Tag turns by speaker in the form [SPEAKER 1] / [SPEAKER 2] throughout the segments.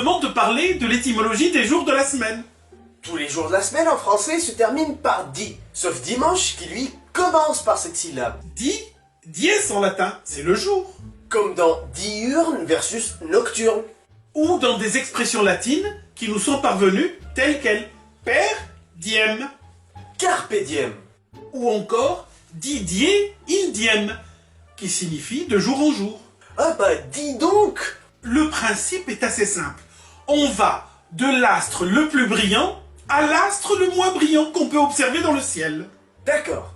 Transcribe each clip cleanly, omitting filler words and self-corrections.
[SPEAKER 1] demande de parler de l'étymologie des jours de la semaine.
[SPEAKER 2] Tous les jours de la semaine en français se terminent par di, sauf dimanche qui lui commence par cette syllabe.
[SPEAKER 1] Dies en latin, c'est le jour.
[SPEAKER 2] Comme dans diurne versus nocturne.
[SPEAKER 1] Ou dans des expressions latines qui nous sont parvenues telles quelles per diem.
[SPEAKER 2] Carpe diem.
[SPEAKER 1] Ou encore didier il diem, qui signifie de jour en jour.
[SPEAKER 2] Ah bah dis donc.
[SPEAKER 1] Le principe est assez simple. On va de l'astre le plus brillant à l'astre le moins brillant qu'on peut observer dans le ciel.
[SPEAKER 2] D'accord.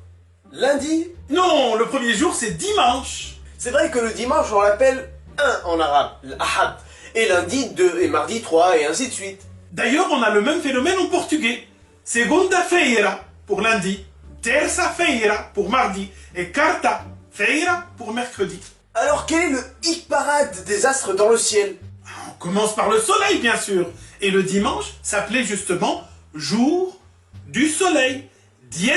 [SPEAKER 2] Lundi.
[SPEAKER 1] Non, le premier jour c'est dimanche.
[SPEAKER 2] C'est vrai que le dimanche on l'appelle 1 en arabe, l'ahad. Et lundi 2 et mardi 3 et ainsi de suite.
[SPEAKER 1] D'ailleurs, on a le même phénomène en portugais. Segunda-feira pour lundi, terça-feira pour mardi et quarta-feira pour mercredi.
[SPEAKER 2] Alors quel est le hit parade des astres dans le ciel?
[SPEAKER 1] On commence par le soleil, bien sûr. Et le dimanche s'appelait justement jour du soleil, dies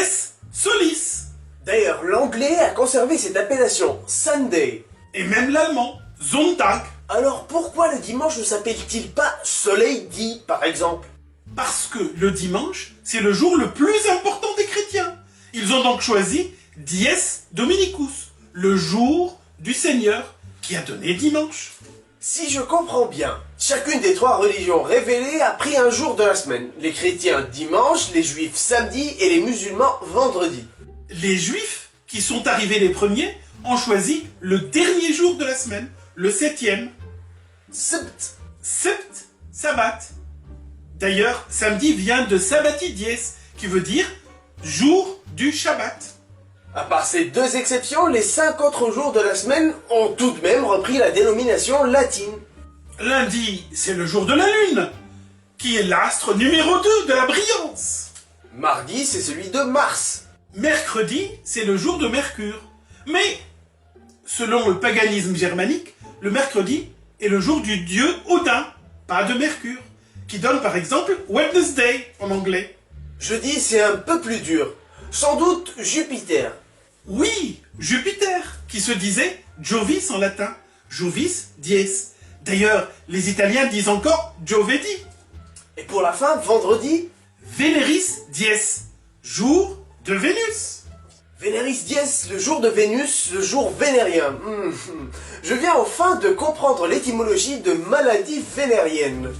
[SPEAKER 1] solis.
[SPEAKER 2] D'ailleurs, l'anglais a conservé cette appellation Sunday.
[SPEAKER 1] Et même l'allemand, Sonntag.
[SPEAKER 2] Alors pourquoi le dimanche ne s'appelle-t-il pas soleil dit, par exemple?
[SPEAKER 1] Parce que le dimanche, c'est le jour le plus important des chrétiens. Ils ont donc choisi Dies Dominicus, le jour du Seigneur, qui a donné dimanche.
[SPEAKER 2] Si je comprends bien, chacune des trois religions révélées a pris un jour de la semaine. Les chrétiens dimanche, les juifs samedi et les musulmans vendredi.
[SPEAKER 1] Les juifs, qui sont arrivés les premiers, ont choisi le dernier jour de la semaine, le 7e.
[SPEAKER 2] Sept.
[SPEAKER 1] Sept, sabbat. D'ailleurs, samedi vient de sabbati dies, qui veut dire jour du Shabbat.
[SPEAKER 2] À part ces deux exceptions, les 5 autres jours de la semaine ont tout de même repris la dénomination latine.
[SPEAKER 1] Lundi, c'est le jour de la lune, qui est l'astre numéro 2 de la brillance.
[SPEAKER 2] Mardi, c'est celui de Mars.
[SPEAKER 1] Mercredi, c'est le jour de Mercure. Mais, selon le paganisme germanique, le mercredi est le jour du dieu Odin, pas de Mercure, qui donne par exemple Wednesday en anglais.
[SPEAKER 2] Jeudi, c'est un peu plus dur. Sans doute Jupiter.
[SPEAKER 1] Oui, Jupiter, qui se disait Jovis en latin, Jovis dies. D'ailleurs, les Italiens disent encore Giovedì.
[SPEAKER 2] Et pour la fin, vendredi,
[SPEAKER 1] Veneris dies, jour de Vénus.
[SPEAKER 2] Veneris dies, le jour de Vénus, le jour vénérien. Je viens enfin de comprendre l'étymologie de maladie vénérienne.